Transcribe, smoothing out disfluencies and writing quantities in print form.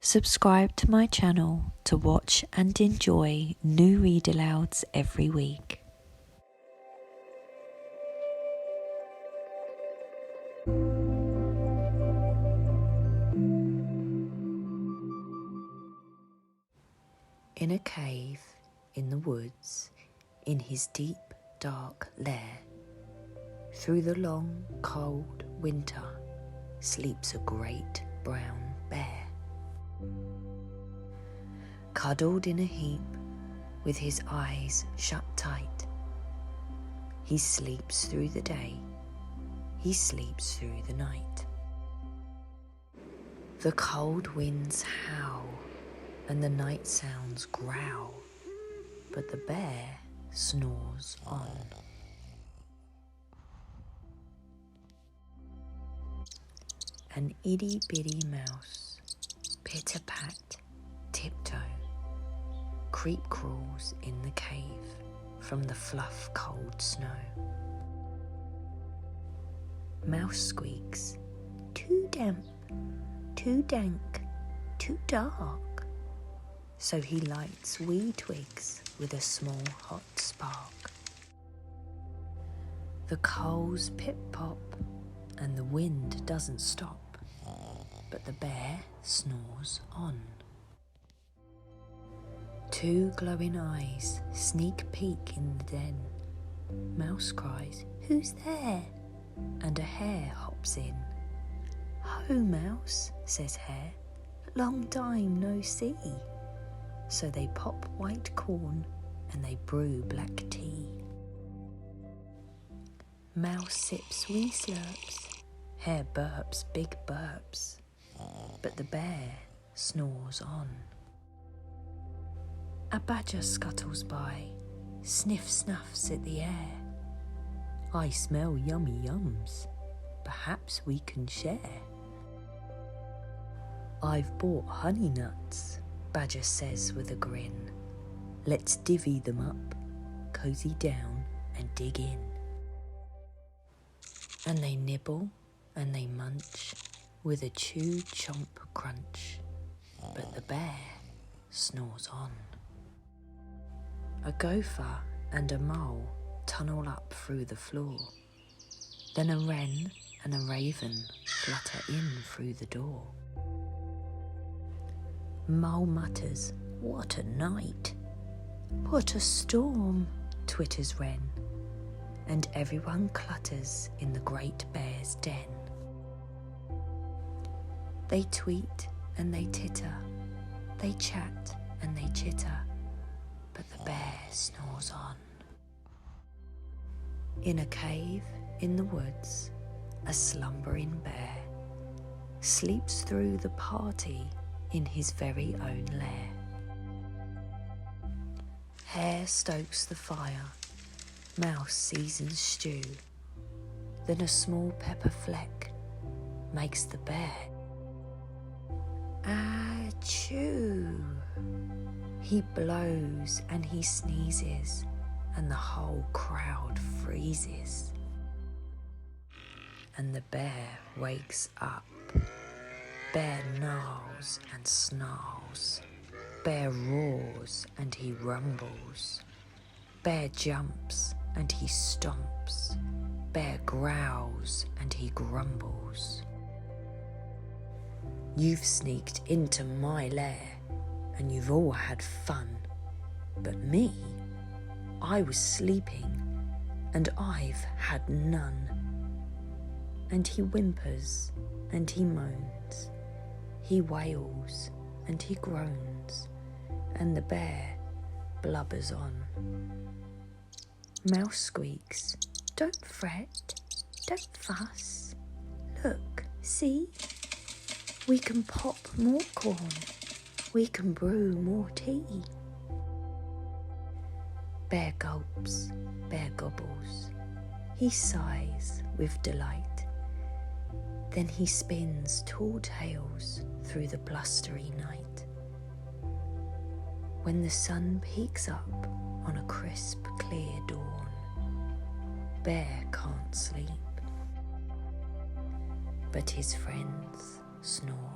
Subscribe to my channel to watch and enjoy new read-alouds every week. In a cave in the woods, in his deep, dark lair, through the long, cold winter, sleeps a great brown bear. Cuddled in a heap, with his eyes shut tight, he sleeps through the day, he sleeps through the night. The cold winds howl, and the night sounds growl, but the bear snores on. An itty-bitty mouse, pitter-pat, tiptoe, creep crawls in the cave from the fluff cold snow. Mouse squeaks, too damp, too dank, too dark. So he lights wee twigs with a small hot spark. The coals pip-pop and the wind doesn't stop, but the bear snores on. Two glowing eyes sneak peek in the den. Mouse cries, "Who's there?" and a hare hops in. "Ho, Mouse," says Hare, "long time no see." So they pop white corn and they brew black tea. Mouse sips wee slurps, Hare burps big burps, but the bear snores on. A badger scuttles by, sniff-snuffs at the air. "I smell yummy yums, perhaps we can share." "I've bought honey nuts," Badger says with a grin. "Let's divvy them up, cozy down and dig in." And they nibble and they munch with a chew chomp crunch, but the bear snores on. A gopher and a mole tunnel up through the floor. Then a wren and a raven flutter in through the door. Mole mutters, "What a night!" "What a storm!" twitters wren. And everyone clutters in the great bear's den. They tweet and they titter, they chat and they chitter, but the bear snores on. In a cave in the woods, a slumbering bear sleeps through the party in his very own lair. Hare stokes the fire, Mouse seasons stew, then a small pepper fleck makes the bear achoo. He blows and he sneezes, and the whole crowd freezes. And the bear wakes up. Bear gnarls and snarls. Bear roars and he rumbles. Bear jumps and he stomps. Bear growls and he grumbles. You've sneaked into my lair and you've all had fun, but me, I was sleeping and I've had none. And he whimpers and he moans, he wails and he groans, and the bear blubbers on. Mouse squeaks, "Don't fret, don't fuss. Look, see, we can pop more corn, we can brew more tea." Bear gulps, bear gobbles, he sighs with delight. Then he spins tall tales through the blustery night. When the sun peeks up on a crisp, clear dawn, Bear can't sleep, but his friends snore